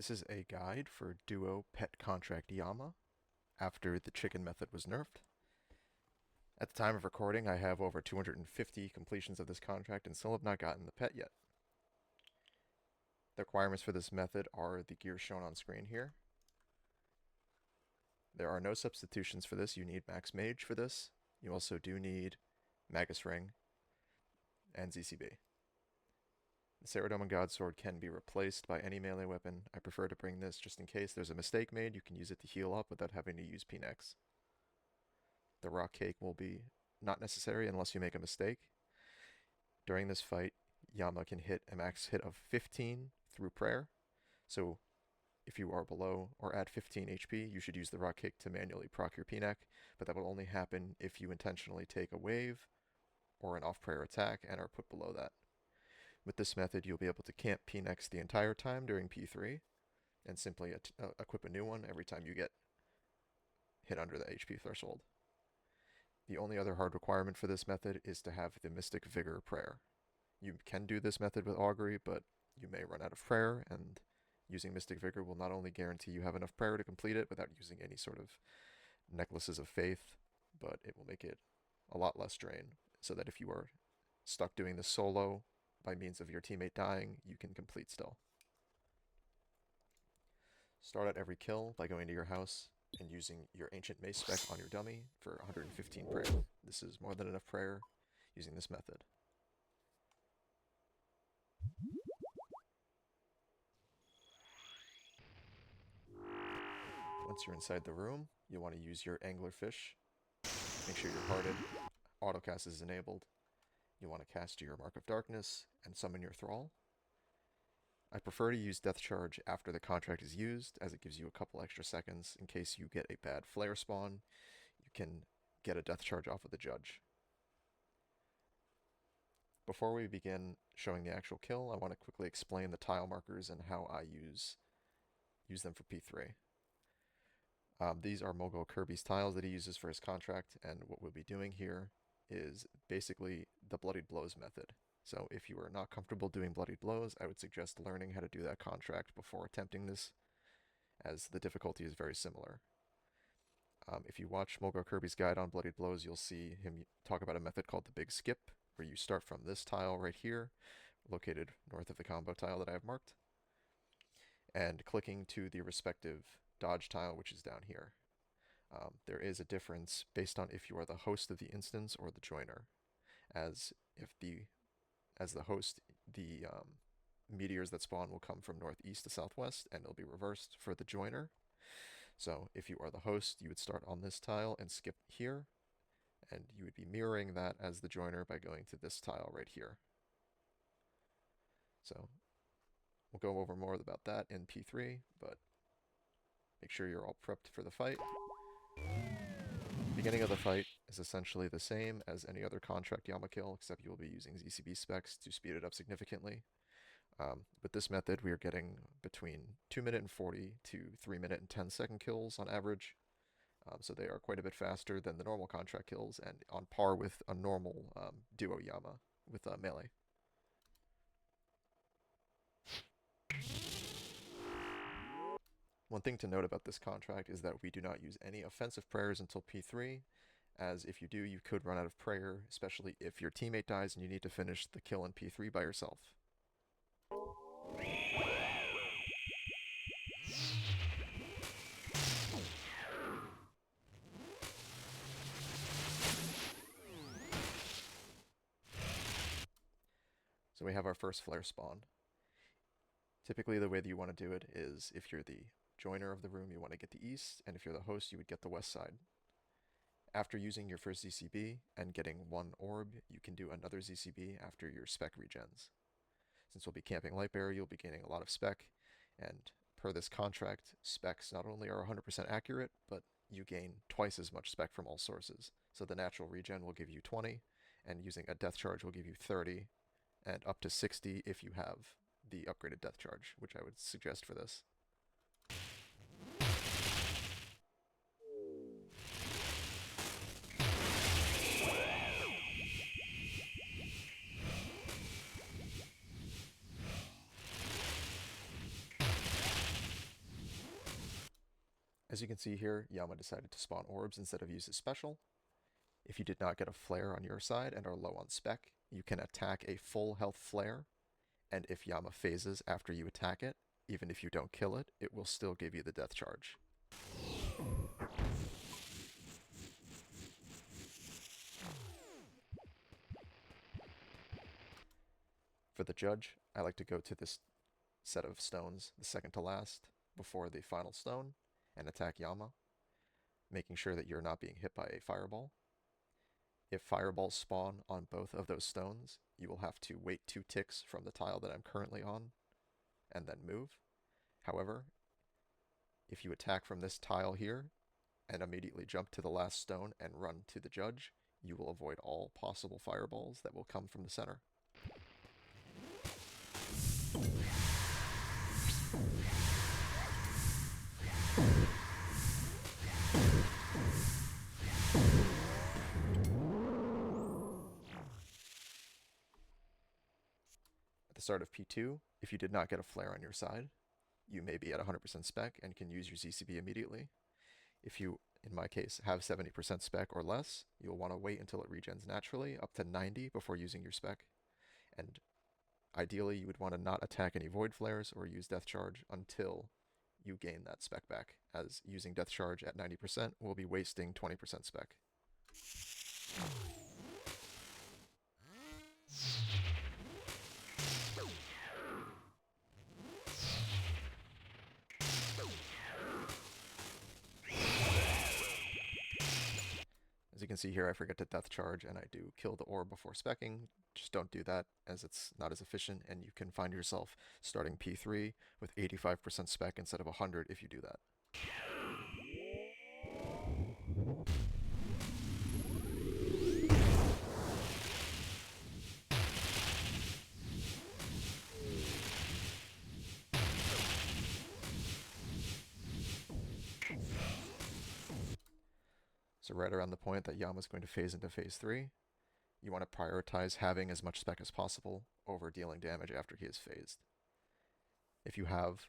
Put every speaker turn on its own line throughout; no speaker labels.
This is a guide for Duo Pet Contract Yama after the chicken method was nerfed. At the time of recording, I have over 250 completions of this contract and still have not gotten the pet yet. The requirements for this method are the gear shown on screen here. There are no substitutions for this. You need Max Mage for this. You also do need Magus Ring and ZCB. The Saradomin Godsword can be replaced by any melee weapon. I prefer to bring this just in case there's a mistake made. You can use it to heal up without having to use Pnex. The Rock Cake will be not necessary unless you make a mistake. During this fight, Yama can hit a max hit of 15 through prayer. So if you are below or at 15 HP, you should use the Rock Cake to manually proc your Pnex, but that will only happen if you intentionally take a wave or an off-prayer attack and are put below that. With this method, you'll be able to camp Pnex the entire time during P3 and simply equip a new one every time you get hit under the HP threshold. The only other hard requirement for this method is to have the Mystic Vigor prayer. You can do this method with Augury, but you may run out of prayer, and using Mystic Vigor will not only guarantee you have enough prayer to complete it without using any sort of necklaces of faith, but it will make it a lot less drain, so that if you are stuck doing this solo by means of your teammate dying, you can complete still. Start at every kill by going to your house and using your Ancient Mace spec on your dummy for 115 prayer. This is more than enough prayer using this method. Once you're inside the room, you'll want to use your Anglerfish. Make sure you're hearted. Autocast is enabled. You want to cast your Mark of Darkness and summon your Thrall. I prefer to use Death Charge after the contract is used, as it gives you a couple extra seconds in case you get a bad flare spawn. You can get a Death Charge off of the Judge. Before we begin showing the actual kill, I want to quickly explain the tile markers and how I use them for P3. These are Mogul Kirby's tiles that he uses for his contract, and what we'll be doing here is basically the Bloodied Blows method. So if you are not comfortable doing Bloodied Blows, I would suggest learning how to do that contract before attempting this, as the difficulty is very similar. If you watch Mogul Kirby's guide on Bloodied Blows, you'll see him talk about a method called the Big Skip, where you start from this tile right here, located north of the combo tile that I have marked, and clicking to the respective dodge tile, which is down here. There is a difference based on if you are the host of the instance or the joiner, as the host, the meteors that spawn will come from northeast to southwest, and it'll be reversed for the joiner. So if you are the host, you would start on this tile and skip here, and you would be mirroring that as the joiner by going to this tile right here. So we'll go over more about that in P3, but make sure you're all prepped for the fight. The beginning of the fight is essentially the same as any other contract Yama kill, except you will be using ZCB specs to speed it up significantly. With this method, we are getting between 2-minute and 40 to 3-minute and 10-second kills on average. So they are quite a bit faster than the normal contract kills, and on par with a normal duo Yama with melee. One thing to note about this contract is that we do not use any offensive prayers until P3, as if you do, you could run out of prayer, especially if your teammate dies and you need to finish the kill in P3 by yourself. So we have our first flare spawn. Typically the way that you want to do it is, if you're the joiner of the room, you want to get the east, and if you're the host, you would get the west side. After using your first ZCB and getting one orb, you can do another ZCB after your spec regens. Since we'll be camping Lightbearer, you'll be gaining a lot of spec, and per this contract, specs not only are 100% accurate, but you gain twice as much spec from all sources. So the natural regen will give you 20, and using a death charge will give you 30, and up to 60 if you have the upgraded death charge, which I would suggest for this. As you can see here, Yama decided to spawn orbs instead of use his special. If you did not get a flare on your side and are low on spec, you can attack a full health flare, and if Yama phases after you attack it, even if you don't kill it, it will still give you the death charge. For the judge, I like to go to this set of stones, the second to last, before the final stone, and attack Yama, making sure that you're not being hit by a fireball. If fireballs spawn on both of those stones, you will have to wait 2 ticks from the tile that I'm currently on, and then move. However, if you attack from this tile here, and immediately jump to the last stone and run to the judge, you will avoid all possible fireballs that will come from the center. At the start of P2, if you did not get a flare on your side, you may be at 100% spec and can use your ZCB immediately. If you, in my case, have 70% spec or less, you'll want to wait until it regens naturally, up to 90 before using your spec. And ideally, you would want to not attack any void flares or use death charge until you gain that spec back, as using death charge at 90% will be wasting 20% spec. As you can see here, I forget to death charge and I do kill the orb before speccing. Just don't do that, as it's not as efficient, and you can find yourself starting P3 with 85% spec instead of 100 if you do that. So right around the point that Yama's going to phase into phase 3, you want to prioritize having as much spec as possible over dealing damage after he is phased. If you have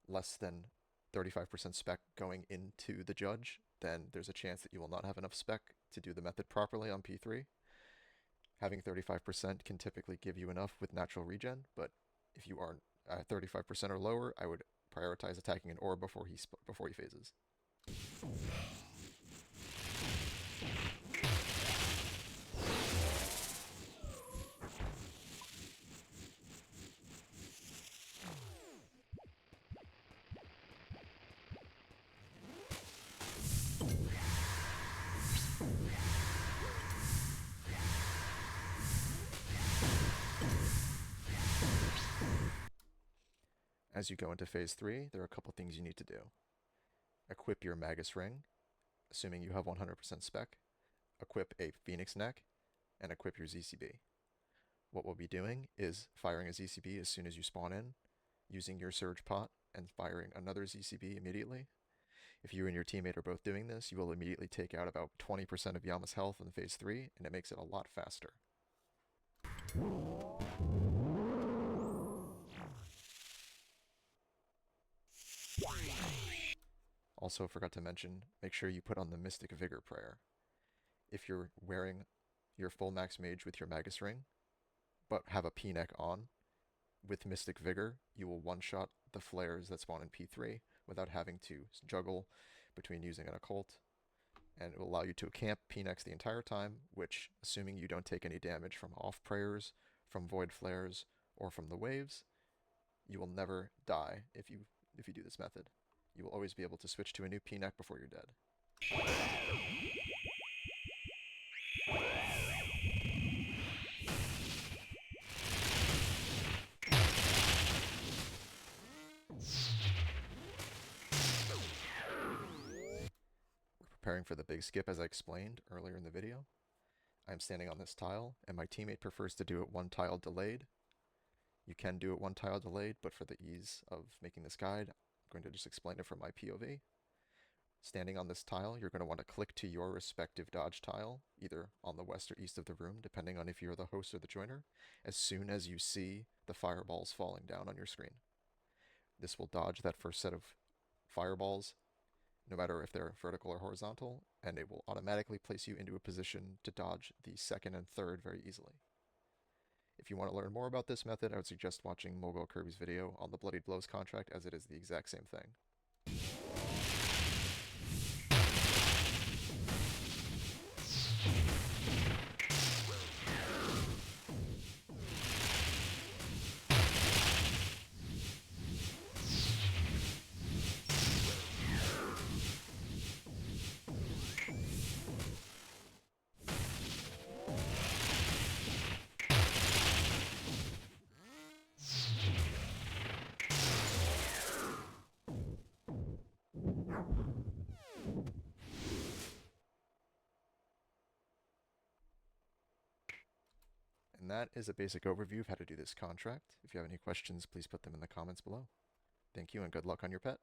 less than 35% spec going into the judge, then there's a chance that you will not have enough spec to do the method properly on P3. Having 35% can typically give you enough with natural regen, but if you are at 35% or lower, I would prioritize attacking an orb before he phases. As you go into phase 3, there are a couple things you need to do. Equip your Magus Ring, assuming you have 100% spec. Equip a Phoenix Neck, and equip your ZCB. What we'll be doing is firing a ZCB as soon as you spawn in, using your Surge Pot, and firing another ZCB immediately. If you and your teammate are both doing this, you will immediately take out about 20% of Yama's health in phase 3, and it makes it a lot faster. Also forgot to mention, make sure you put on the Mystic Vigor prayer. If you're wearing your full max mage with your Magus Ring, but have a P-neck on, with Mystic Vigor, you will one-shot the flares that spawn in P3 without having to juggle between using an occult, and it will allow you to camp P-necks the entire time, which, assuming you don't take any damage from off prayers, from void flares, or from the waves, you will never die if you do this method. You will always be able to switch to a new P-neck before you're dead. Preparing for the big skip as I explained earlier in the video. I'm standing on this tile, and my teammate prefers to do it 1 tile delayed. You can do it 1 tile delayed, but for the ease of making this guide, I'm going to just explain it from my POV. Standing on this tile, you're going to want to click to your respective dodge tile, either on the west or east of the room, depending on if you're the host or the joiner, as soon as you see the fireballs falling down on your screen. This will dodge that first set of fireballs no matter if they're vertical or horizontal, and it will automatically place you into a position to dodge the second and third very easily. If you want to learn more about this method, I would suggest watching Mogul Kirby's video on the Bloodied Blows contract, as it is the exact same thing. And that is a basic overview of how to do this contract. If you have any questions, please put them in the comments below. Thank you and good luck on your pet.